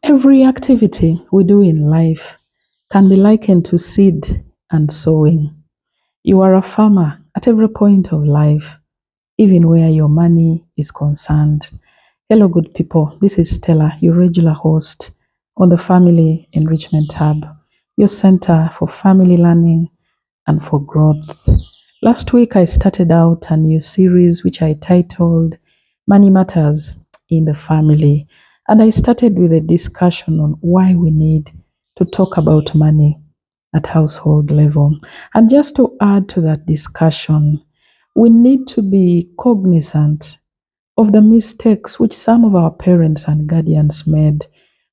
Every activity we do in life can be likened to seed and sowing. You are a farmer at every point of life, even where your money is concerned. Hello, good people. This is Stella, your regular host on the Family Enrichment Hub, your center for family learning and for growth. Last week, I started out a new series which I titled Money Matters in the Family. And I started with a discussion on why we need to talk about money at household level. And just to add to that discussion, we need to be cognizant of the mistakes which some of our parents and guardians made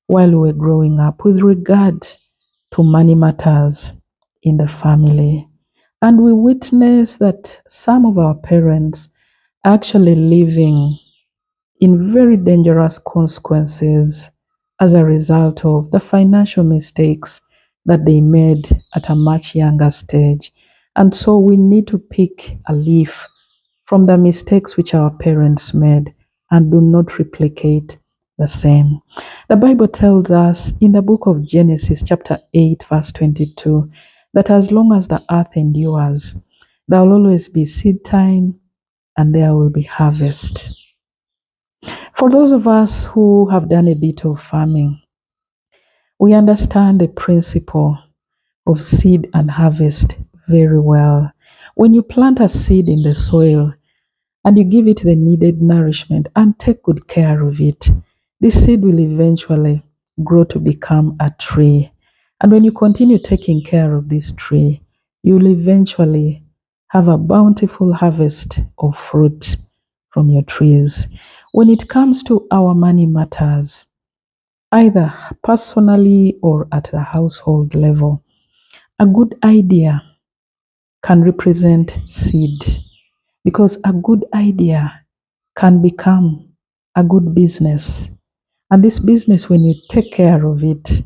while we were growing up with regard to money matters in the family. And we witness that some of our parents are actually living in very dangerous consequences as a result of the financial mistakes that they made at a much younger stage. And so we need to pick a leaf from the mistakes which our parents made and do not replicate the same. The Bible tells us in the book of Genesis, chapter 8, verse 22, that as long as the earth endures, there will always be seed time and there will be harvest. For those of us who have done a bit of farming, we understand the principle of seed and harvest very well. When you plant a seed in the soil and you give it the needed nourishment and take good care of it, this seed will eventually grow to become a tree. And when you continue taking care of this tree, you will eventually have a bountiful harvest of fruit from your trees. When it comes to our money matters, either personally or at the household level, a good idea can represent seed because a good idea can become a good business. And this business, when you take care of it,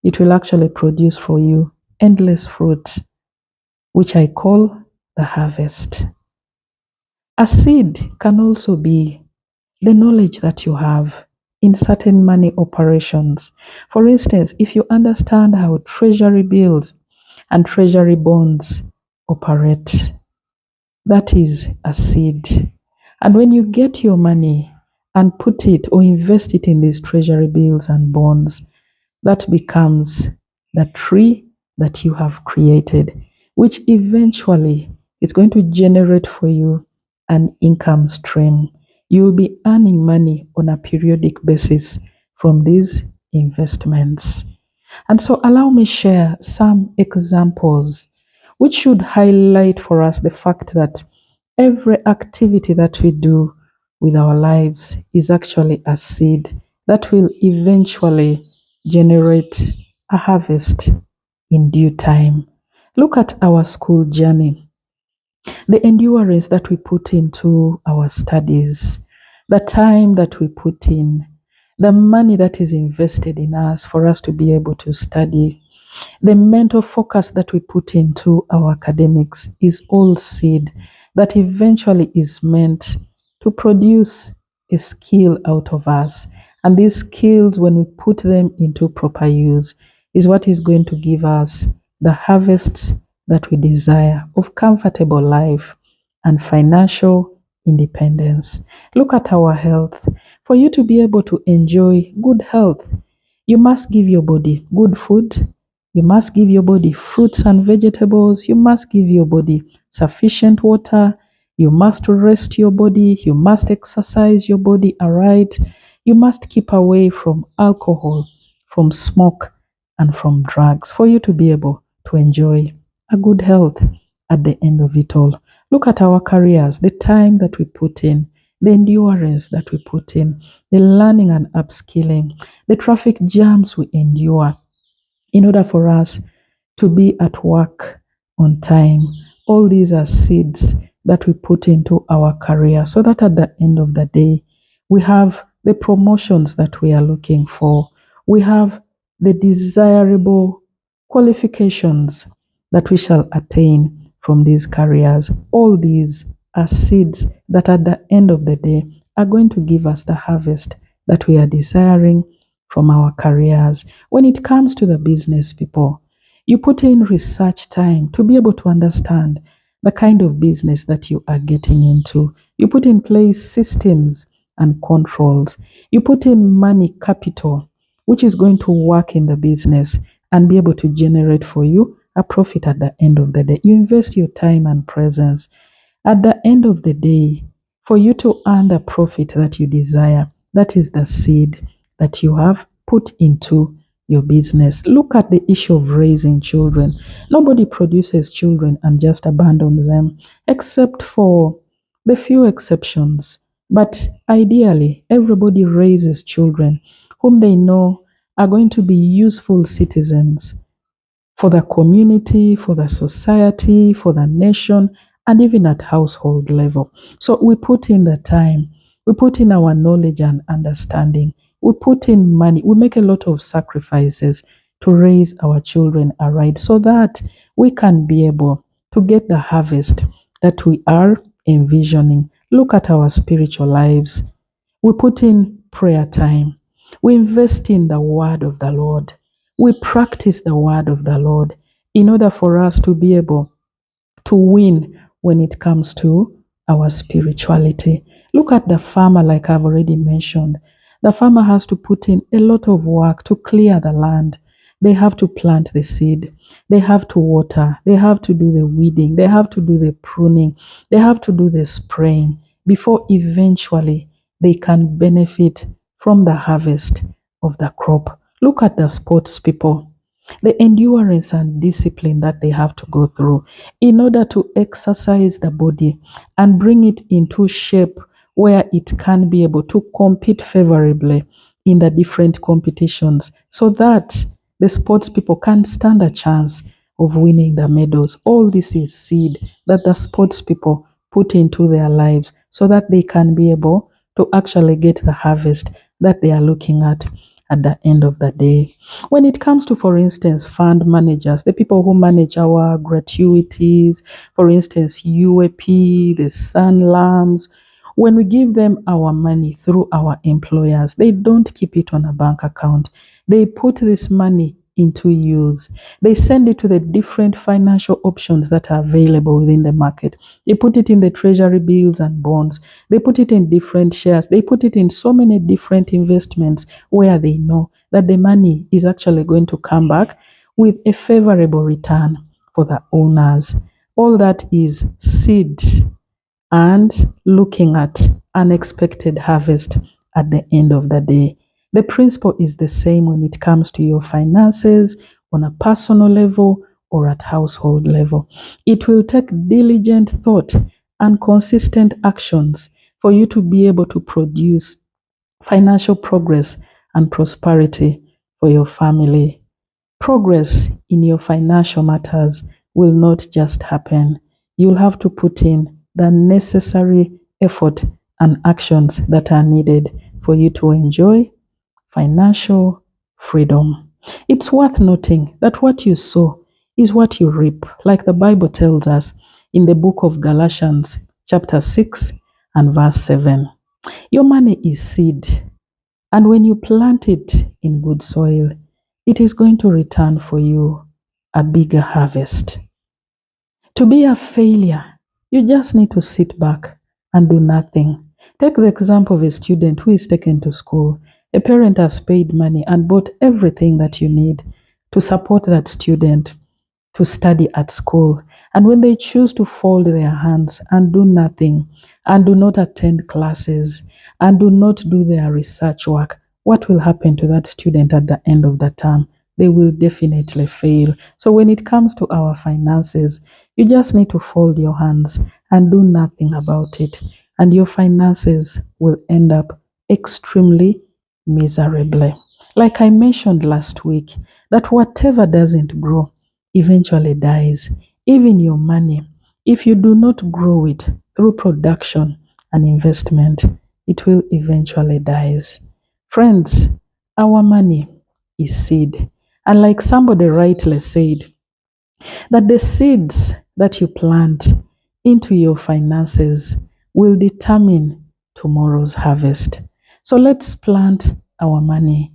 it will actually produce for you endless fruits, which I call the harvest. A seed can also be the knowledge that you have in certain money operations. For instance, if you understand how treasury bills and treasury bonds operate, that is a seed. And when you get your money and put it or invest it in these treasury bills and bonds, that becomes the tree that you have created, which eventually is going to generate for you an income stream. You will be earning money on a periodic basis from these investments. And so allow me share some examples which should highlight for us the fact that every activity that we do with our lives is actually a seed that will eventually generate a harvest in due time. Look at our school journey, the endurance that we put into our studies, the time that we put in, the money that is invested in us for us to be able to study, the mental focus that we put into our academics is all seed that eventually is meant to produce a skill out of us. And these skills, when we put them into proper use, is what is going to give us the harvests that we desire of comfortable life and financial independence. Look at our health. For you to be able to enjoy good health, you must give your body good food. You must give your body fruits and vegetables. You must give your body sufficient water. You must rest your body. You must exercise your body aright. You must keep away from alcohol, from smoke, and from drugs for you to be able to enjoy a good health at the end of it all. Look at our careers, the time that we put in, the endurance that we put in, the learning and upskilling, the traffic jams we endure in order for us to be at work on time. All these are seeds that we put into our career so that at the end of the day, we have the promotions that we are looking for. We have the desirable qualifications that we shall attain from these careers. All these are seeds that at the end of the day are going to give us the harvest that we are desiring from our careers. When it comes to the business people, you put in research time to be able to understand the kind of business that you are getting into. You put in place systems and controls. You put in money capital, which is going to work in the business and be able to generate for you a profit at the end of the day. You invest your time and presence. At the end of the day, for you to earn the profit that you desire, that is the seed that you have put into your business. Look at the issue of raising children. Nobody produces children and just abandons them, except for the few exceptions. But ideally, everybody raises children whom they know are going to be useful citizens for the community, for the society, for the nation, and even at household level. So we put in the time, we put in our knowledge and understanding, we put in money, we make a lot of sacrifices to raise our children aright so that we can be able to get the harvest that we are envisioning. Look at our spiritual lives. We put in prayer time. We invest in the word of the Lord. We practice the word of the Lord in order for us to be able to win when it comes to our spirituality. Look at the farmer, like I've already mentioned. The farmer has to put in a lot of work to clear the land. They have to plant the seed. They have to water. They have to do the weeding. They have to do the pruning. They have to do the spraying before eventually they can benefit from the harvest of the crop. Look at the sports people, the endurance and discipline that they have to go through in order to exercise the body and bring it into shape where it can be able to compete favorably in the different competitions so that the sports people can stand a chance of winning the medals. All this is seed that the sports people put into their lives so that they can be able to actually get the harvest that they are looking at the end of the day. When it comes to, for instance, fund managers, the people who manage our gratuities, for instance, UAP, the Sunlams, when we give them our money through our employers, they don't keep it on a bank account. They put this money into use. They send it to the different financial options that are available within the market. They put it in the treasury bills and bonds. They put it in different shares. They put it in so many different investments where they know that the money is actually going to come back with a favorable return for the owners. All that is seed and looking at unexpected harvest at the end of the day. The principle is the same when it comes to your finances on a personal level or at household level. It will take diligent thought and consistent actions for you to be able to produce financial progress and prosperity for your family. Progress in your financial matters will not just happen. You'll have to put in the necessary effort and actions that are needed for you to enjoy financial freedom. It's worth noting that what you sow is what you reap, like the Bible tells us in the book of Galatians, chapter 6 and verse 7. Your money is seed, and when you plant it in good soil, it is going to return for you a bigger harvest. To be a failure, you just need to sit back and do nothing. Take the example of a student who is taken to school. A parent has paid money and bought everything that you need to support that student to study at school. And when they choose to fold their hands and do nothing, and do not attend classes, and do not do their research work, what will happen to that student at the end of the term? They will definitely fail. So when it comes to our finances, you just need to fold your hands and do nothing about it. And your finances will end up extremely miserably. Like I mentioned last week, that whatever doesn't grow eventually dies. Even your money, if you do not grow it through production and investment, it will eventually dies. Friends, our money is seed. And like somebody rightly said, that the seeds that you plant into your finances will determine tomorrow's harvest. So let's plant our money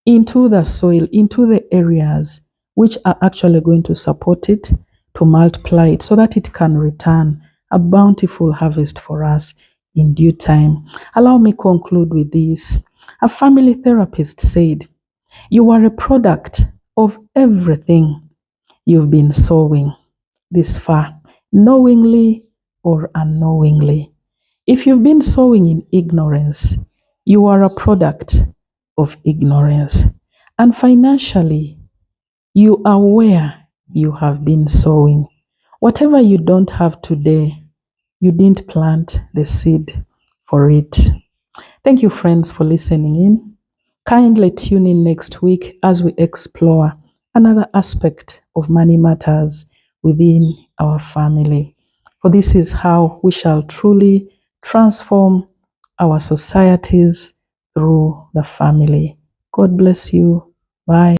into the soil, into the areas which are actually going to support it, to multiply it, so that it can return a bountiful harvest for us in due time. Allow me conclude with this. A family therapist said, "You are a product of everything you've been sowing this far, knowingly or unknowingly. If you've been sowing in ignorance, you are a product of ignorance. And financially, you are where you have been sowing. Whatever you don't have today, you didn't plant the seed for it." Thank you, friends, for listening in. Kindly tune in next week as we explore another aspect of money matters within our family. For this is how we shall truly transform our societies through the family. God bless you. Bye.